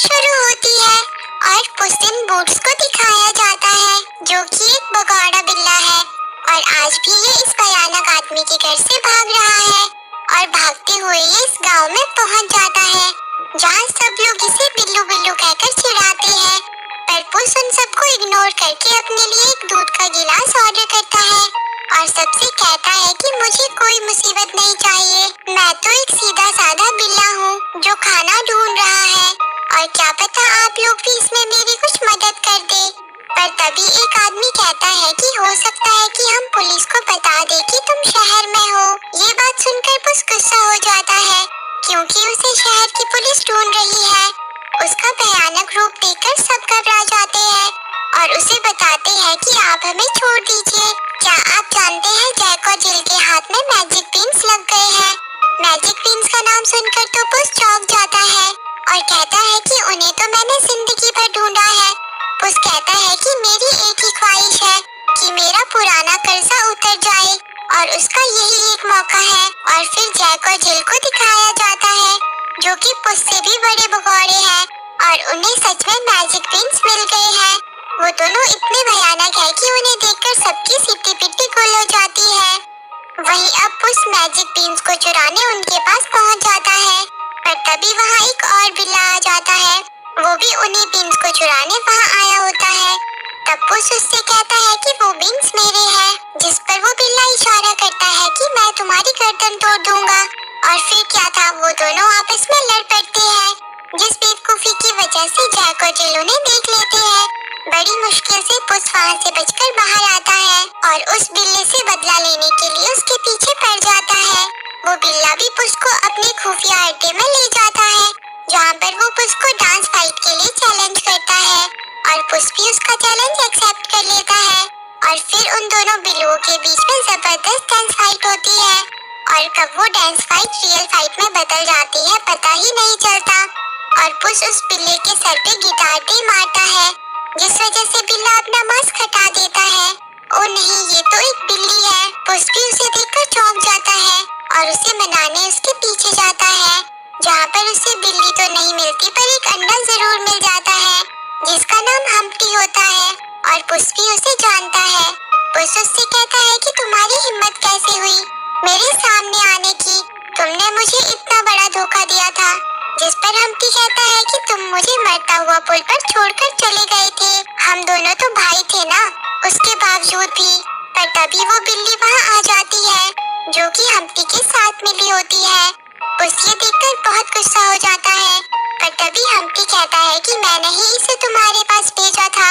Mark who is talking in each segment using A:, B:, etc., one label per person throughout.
A: शुरू होती है और पुस इन बूट्स को दिखाया जाता है जो कि एक भगौड़ा बिल्ला है और आज भी ये इस भयानक आदमी के घर से भाग रहा है और भागते हुए ये इस गांव में पहुंच जाता है जहां सब लोग इसे बिल्लू बिल्लू कहकर चिढ़ाते हैं। पर पुस उन सबको इग्नोर करके अपने लिए एक दूध का गिलास ऑर्डर करता है और सबसे कहता है कि मुझे कोई मुसीबत नहीं चाहिए, मैं तो एक सीधा साधा बिल्ला हूँ जो खाना ढूंढ रहा है और क्या पता आप लोग भी इसमें मेरी कुछ मदद कर दे। पर तभी एक आदमी कहता है कि हो सकता है कि हम पुलिस को बता दे कि तुम शहर में हो। ये बात सुनकर पुस गुस्सा हो जाता है क्योंकि उसे शहर की पुलिस ढूंढ रही है। उसका भयानक रूप देखकर सब घबरा जाते हैं और उसे बताते हैं कि आप हमें छोड़ दीजिए। क्या आप जानते हैं जैक और जिल के हाथ में मैजिक पिन्स लग गए हैं। मैजिक पिन्स का नाम सुनकर तो पुस चौंक जाता है और कहता है कि उन्हें तो मैंने जिंदगी भर ढूंढा है। पुस कहता है कि मेरी एक ही ख्वाहिश है कि मेरा पुराना कर्जा उतर जाए और उसका यही एक मौका है। और फिर जैक और जिल को दिखाया जाता है जो कि पुस से भी बड़े भगौड़े हैं और उन्हें सच में मैजिक पिन्स मिल गए हैं। वो दोनों इतने भयानक है कि उन्हें देखकर सबकी सिट्टी पिट्टी गुल हो जाती है। वहीं अब पुस मैजिक पिन्स को चुराने उनके पास पहुंच जाता है पर तभी वहां एक और बिल्ला आ जाता है, वो भी उन्हीं पिन्स को चुराने वहां आया होता है। तब पुस उससे कहता है कि वो पिन्स मेरे हैं, जिस पर वो बिल्ला इशारा करता है कि मैं तुम्हारी गर्दन तोड़ दूंगा। और फिर क्या था, वो दोनों आपस में लड़ पड़ते हैं जिस बेवकूफी की वजह से जैक और जिल उन्हें देख लेते हैं। बड़ी मुश्किल से पुस वहाँ से बचकर बाहर आता है और उस बिल्ले से बदला लेने के लिए उसके पीछे पड़ जाता है। वो बिल्ला भी पुस को अपने खुफिया अड्डे में ले जाता है जहाँ पर वो पुस को डांस फाइट के लिए चैलेंज करता है और पुस भी उसका चैलेंज एक्सेप्ट कर लेता है। और फिर उन दोनों बिल्लुओं के बीच में जबरदस्त डांस फाइट होती है और कब वो डांस फाइट रियल फाइट में बदल जाती है पता ही नहीं चलता। और पुस उस बिल्ले के सर पे गिटार पे मारता है जिस वजह से बिल्ला अपना मास्क हटा देता है। ओ नहीं, ये तो एक बिल्ली है। पुस भी उसे देखकर चौंक जाता है और उसे मनाने उसके पीछे जाता है जहाँ पर उसे बिल्ली तो नहीं मिलती पर एक अंडा जरूर मिल जाता है जिसका नाम हम्प्टी होता है और पुस भी उसे जानता है। पुस उससे कहता है कि तुम्हारी हिम्मत कैसे हुई मेरे सामने आने की, तुमने मुझे इतना बड़ा धोखा दिया था। जिस पर हम्प्टी कहता है कि तुम मुझे मरता हुआ पुल पर छोड़कर चले गए थे, हम दोनों तो भाई थे ना, उसके बावजूद भी। पर तभी वो बिल्ली वहाँ आ जाती है जो कि हम्प्टी के साथ मिली होती है। पुस ये देखकर बहुत गुस्सा हो जाता है पर तभी हम्प्टी कहता है कि मैंने ही इसे तुम्हारे पास भेजा था,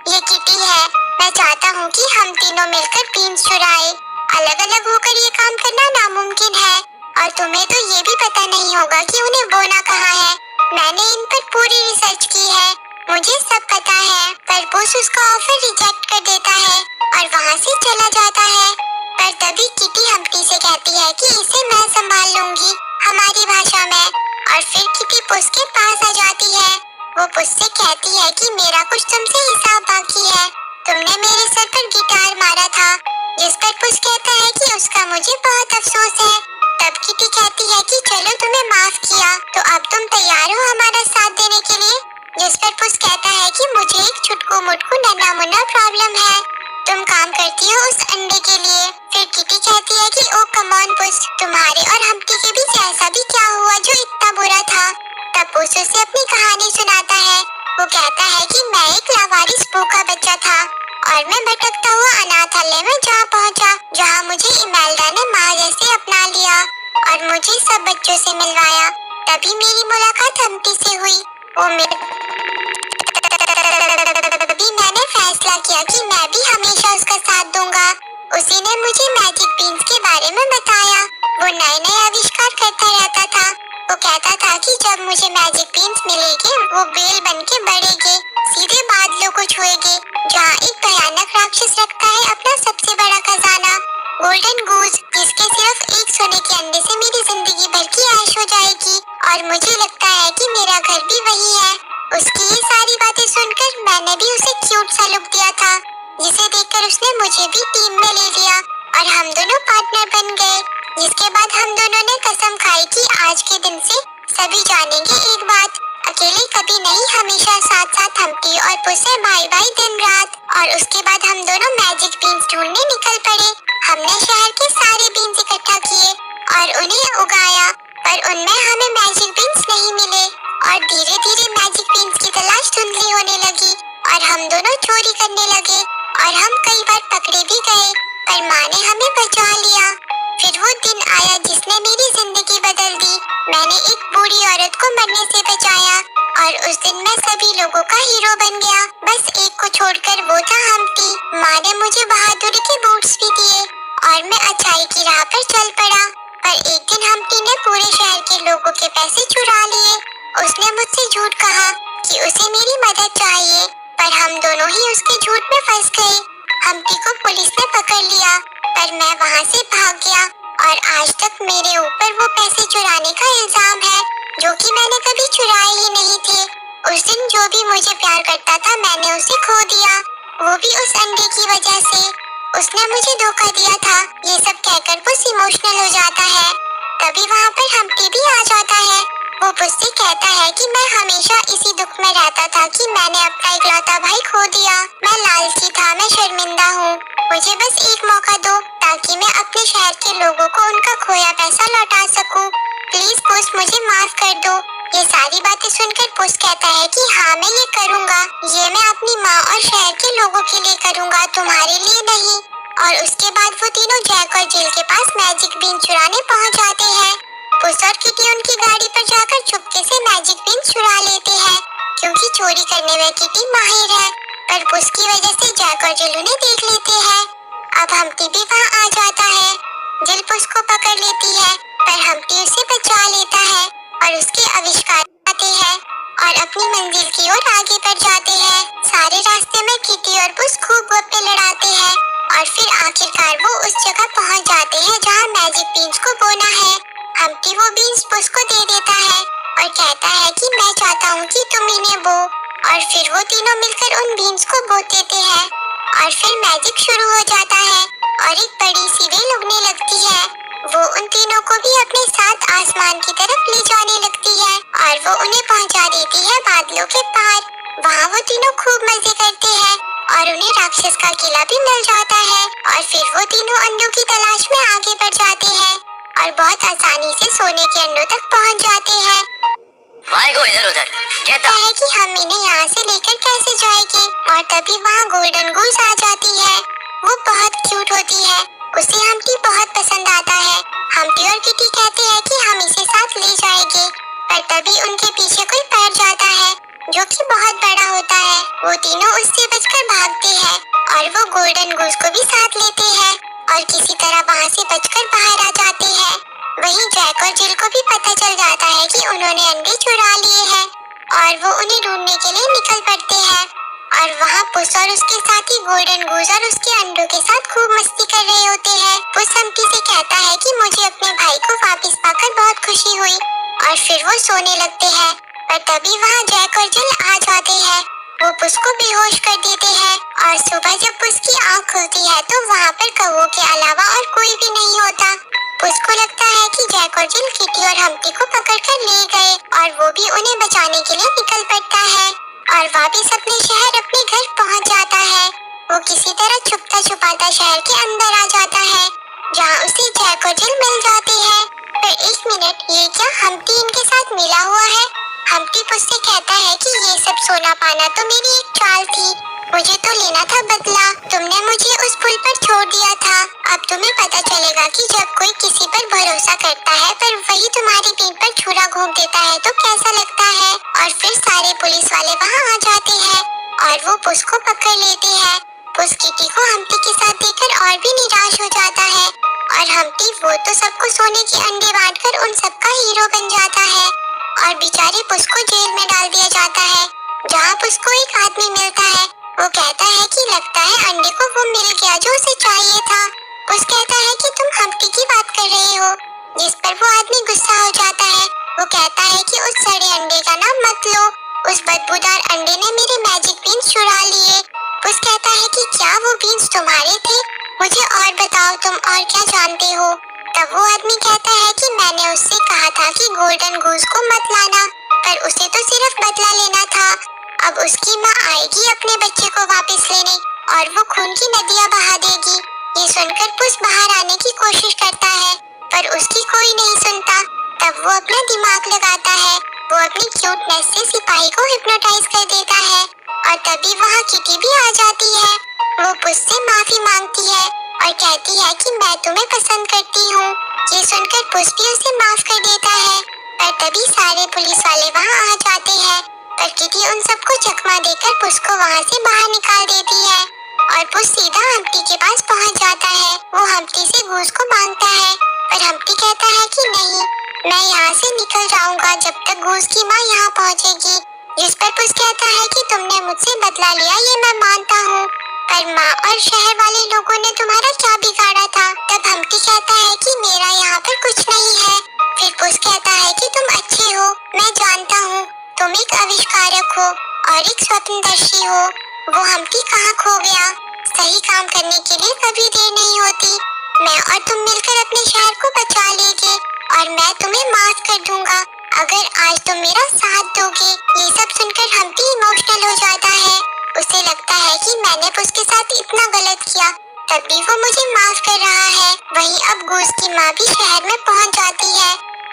A: ये किटी है, मैं चाहता हूँ कि हम तीनों मिलकर पिन्स चुराए। अलग अलग होकर ये काम करना नामुमकिन है और तुम्हें तो ये भी पता नहीं होगा कि उन्हें बोना कहाँ है। मैंने इन पर पूरी रिसर्च की है, मुझे सब पता है। पर पुस उसका ऑफर रिजेक्ट कर देता है और वहाँ से चला जाता है। पर तभी किटी हम्प्टी से कहती है कि इसे मैं संभाल लूंगी हमारी भाषा में। और फिर किटी पुस के पास आ जाती है। वो पुस से कहती है कि मेरा कुछ तुमसे हिसाब बाकी है, तुमने मेरे सर पर गिटार मारा था। जिस पर पुस कहता है कि उसका मुझे बहुत अफसोस है। तब किटी कहती है कि चलो तुम्हें माफ किया तो अब तुम तैयार हो हमारा साथ देने के लिए। जिस पर पुस कहता है कि मुझे एक छुटकू मुटकू नन्हा मुन्ना प्रॉब्लम है, तुम काम करती हो उस अंडे के लिए। फिर किटी कहती है कि ओ कम ऑन पुस, तुम्हारे और हम्प्टी के बीच ऐसा भी क्या हुआ जो इतना बुरा था। तब पुस उसे अपनी कहानी सुनाता है। वो कहता है कि मैं एक लावारिस भूखा बच्चा था और मैं भटकता हुआ अनाथालय में जा पहुंचा जहां मुझे इमेल्डा ने माँ जैसे अपना लिया और मुझे सब बच्चों से मिलवाया। तभी मेरी मुलाकात हम्प्टी से हुई। तभी मैंने फैसला किया कि मैं भी हमेशा उसका साथ दूंगा। उसी ने मुझे मैजिक पिन्स के बारे में बताया। वो नए नए आविष्कार करता रहता था। वो कहता था कि जब मुझे मैजिक पिन्स मिलेंगे वो बेल बन के बढ़ेंगे, सीधे बादलों को छुएंगे जहाँ एक भयानक राक्षस रखता है अपना सबसे बड़ा खजाना गोल्डन गूज, जिसके सिर्फ एक सोने के अंडे से मेरी जिंदगी भर की ऐश हो जाएगी। और मुझे लगता है कि मेरा घर भी वही है। उसकी ये सारी बातें सुनकर मैंने भी उसे क्यूट सा लुक दिया था जिसे देखकर उसने मुझे भी टीम में ले लिया और हम दोनों पार्टनर बन गए। जिसके बाद हम दोनों ने कसम खाई कि आज के दिन से सभी जानेंगे एक बात, अकेले कभी नहीं, हमेशा साथ साथ हम्टी और पुस्से भाई भाई दिन रात। और उसके बाद हम दोनों मैजिक बीन्स ढूंढने निकल पड़े। हमने शहर के सारे बीन्स इकट्ठा किए और उन्हें उगाया, पर उनमें हमें मैजिक बीन्स नहीं मिले। और धीरे धीरे मैजिक बीन्स की तलाश धुंधली होने लगी और हम दोनों चोरी करने लगे। और हम कई बार पकड़े भी गए, पर माँ ने हमें बचा लिया। फिर वो दिन आया जिसने मेरी जिंदगी बदल दी। मैंने एक बूढ़ी औरत को मरने से बचाया और उस दिन मैं सभी लोगों का हीरो बन गया, बस एक को छोड़कर, वो था हम्टी। माँ ने मुझे बहादुरी के बूट्स भी दिए और मैं अच्छाई की राह पर चल पड़ा। पर एक दिन हम्टी ने पूरे शहर के लोगों के पैसे चुरा लिए। उसने मुझसे झूठ कहा कि उसे मेरी मदद चाहिए, पर हम दोनों ही उसके झूठ में फंस गए। हम्टी को पुलिस ने पकड़ लिया, पर मैं वहाँ से भाग गया और आज तक मेरे ऊपर वो पैसे चुराने का इल्जाम है, जो कि मैंने कभी चुराए ही नहीं थे। उस दिन जो भी मुझे प्यार करता था, मैंने उसे खो दिया, वो भी उस अंडे की वजह से। उसने मुझे धोखा दिया था। ये सब कहकर वो इमोशनल हो जाता है। तभी वहाँ पर हम्टी भी आ जाता है। वो मुझसे कहता है कि मैं हमेशा इसी दुख में रहता था कि मैंने अपना इकलौता भाई खो दिया। मैं लालची था, मैं शर्मिंदा हूँ। मुझे बस एक मौका दो ताकि मैं अपने शहर के लोगों को उनका खोया पैसा लौटा सकूं। प्लीज पुस, मुझे माफ कर दो। ये सारी बातें सुनकर पुस कहता है कि हाँ, मैं ये करूँगा। ये मैं अपनी माँ और शहर के लोगों के लिए करूँगा, तुम्हारे लिए नहीं। और उसके बाद वो तीनों जैक और जिल के पास मैजिक बीन चुराने पहुँच जाते हैं। पुस और किटी उनकी गाड़ी पर जाकर चुपके से मैजिक बीन चुरा लेते हैं, क्योंकि चोरी करने में किटी माहिर है। पर पुस की वजह से जैक और जिल उन्हें देख लेते हैं। अब हम्टी भी वहाँ आ जाता है। जिल पुस को पकड़ लेती है, पर हम्टी उसे बचा लेता है और उसके आविष्कार आते हैं और अपनी मंजिल की ओर आगे बढ़ जाते हैं। सारे रास्ते में किटी और पुस खूब गप्पे लड़ाते हैं और फिर आखिरकार वो उस जगह पहुँच जाते हैं जहाँ मैजिक बीन्स को बोना है। हम्टी वो बीन्स पुस को दे देता है और कहता है कि मैं चाहता हूँ कि तुम इन्हें बो। और फिर वो तीनों मिलकर उन बीन्स को बो देते हैं और फिर मैजिक शुरू हो जाता है और एक बड़ी सी रेल उगने लगती है। वो उन तीनों को भी अपने साथ आसमान की तरफ ले जाने लगती है और वो उन्हें पहुंचा देती है बादलों के पार। वहाँ वो तीनों खूब मजे करते हैं और उन्हें राक्षस का किला भी मिल जाता है। और फिर वो तीनों अंडों की तलाश में आगे बढ़ जाते हैं और बहुत आसानी से सोने के अंडों तक पहुँच जाते हैं।
B: को इधर उधर कहता
A: है कि हम इन्हें यहाँ से लेकर कैसे जाएंगे। और तभी वहाँ गोल्डन गूस आ जाती है। वो बहुत क्यूट होती है, उसे हम्टी बहुत पसंद आता है। हम्टी और किटी कहते हैं कि हम इसे साथ ले जाएंगे, पर तभी उनके पीछे कोई पड़ जाता है जो कि बहुत बड़ा होता है। वो तीनों उससे बचकर भागते हैं और वो गोल्डन गूस को भी साथ लेते हैं और किसी तरह वहाँ से बचकर बाहर आ जाते हैं। वहीं जैक और जिल को भी पता चल जाता है कि उन्होंने अंडे चुरा लिए हैं और वो उन्हें ढूंढने के लिए निकल पड़ते हैं। और वहाँ पुस और उसके साथी गोल्डन गूस और उसके अंडों के साथ खूब मस्ती कर रहे होते हैं। पुस हम्टी से कहता है कि मुझे अपने भाई को वापस पाकर बहुत खुशी हुई और फिर वो सोने लगते हैं। पर तभी वहाँ जैक और जिल आ जाते हैं। वो पुस को बेहोश कर देते हैं और सुबह जब पुस की आँख खुलती है तो वहाँ पर कौवों के अलावा और कोई भी नहीं होता। पुस को लगता है कि जैक और जिल किटी और हम्टी को पकड़कर ले गए और वो भी उन्हें बचाने के लिए निकल पड़ता है और वापस अपने शहर अपने घर पहुंच जाता है। वो किसी तरह छुपता छुपाता शहर के अंदर आ जाता है जहां उसे जैक और जिल मिल जाते हैं। पर एक मिनट, ये क्या हम्टी इनके साथ मिला हुआ है? हम्टी पुस से कहता है कि ये सब सोना पाना तो मेरी एक चाल थी, मुझे तो लेना था बदला। तुमने मुझे उस पुल पर छोड़ दिया था। अब तुम्हें पता चलेगा कि जब कोई किसी पर भरोसा करता है पर वही तुम्हारी पीठ पर छुरा घोंप देता है तो कैसा लगता है। और फिर सारे पुलिस वाले वहाँ आ जाते हैं और वो पुस को पकड़ लेते हैं। पुस किटी को हम्टी के साथ देखकर और भी निराश हो जाता है और हम्टी वो तो सबको सोने के अंडे बांटकर उन सबका हीरो बन जाता है और बेचारे पुस को जेल में डाल दिया जाता है, जहाँ पुस को एक आदमी मिलता है। वो कहता है कि लगता है अंडे को वो मिल गया जो उसे चाहिए था। पुस कहता है कि तुम हम्टी की बात कर रहे हो, जिस पर वो आदमी गुस्सा हो जाता है। वो कहता है कि उस सड़े अंडे का नाम मत लो, उस बदबूदार अंडे ने मेरे मैजिक बीन्स चुरा लिए। पुस कहता है कि क्या वो बीन्स तुम्हारे थे? मुझे और बताओ, तुम और क्या जानते हो? तब वो आदमी कहता है कि मैंने उससे कहा था कि गोल्डन गूस को मत लाना, पर उसे तो सिर्फ बदला लेना था। अब उसकी माँ आएगी अपने बच्चे को वापस लेने और वो खून की नदियाँ बहा देगी। ये सुनकर पुस बाहर आने की कोशिश करता है, पर उसकी कोई नहीं सुनता। तब वो अपना दिमाग लगाता है। वो अपनी क्यूटनेस से सिपाही को हिप्नोटाइज कर देता है और तभी वहाँ किटी भी आ जाती है। वो पुस से माफी मांगती है और कहती है कि मैं तुम्हें पसंद करती हूँ। ये सुनकर पुस भी उसे माफ कर देता है, पर तभी सारे पुलिस वाले वहाँ आ जाते हैं। पर किटी उन सबको चकमा देकर पुस को वहाँ से बाहर निकाल देती है और पुस सीधा हम्प्टी के पास पहुँच जाता है। वो हम्प्टी से गूस को मांगता है, पर हम्प्टी कहता है कि नहीं, मैं यहाँ से निकल जाऊंगा जब तक गूस की माँ यहाँ पहुँचेगी। जिस पर पुस कहता है कि तुमने मुझसे बदला लिया, ये मैं मानता हूँ, पर माँ और शहर वाले लोगों ने तुम्हारा क्या बिगाड़ा था? तब हम्प्टी कहता है कि मेरा यहाँ पर कुछ नहीं है। फिर पुस कहता है कि तुम अच्छे हो, मैं जानता हूँ, तुम एक आविष्कारक हो और एक स्वप्नदर्शी हो। वो हम्प्टी कहाँ खो गया? सही काम करने के लिए कभी देर नहीं होती। मैं और तुम मिलकर अपने शहर को बचा लेंगे और मैं तुम्हें माफ कर दूंगा अगर आज तुम मेरा साथ दोगे। ये सब सुनकर हम्प्टी इमोशनल हो जाता है। उसे लगता है कि मैंने उसके साथ इतना गलत किया, तब भी वो मुझे माफ कर रहा है। वहीं अब गूस की माँ भी शहर में पहुंच जाती है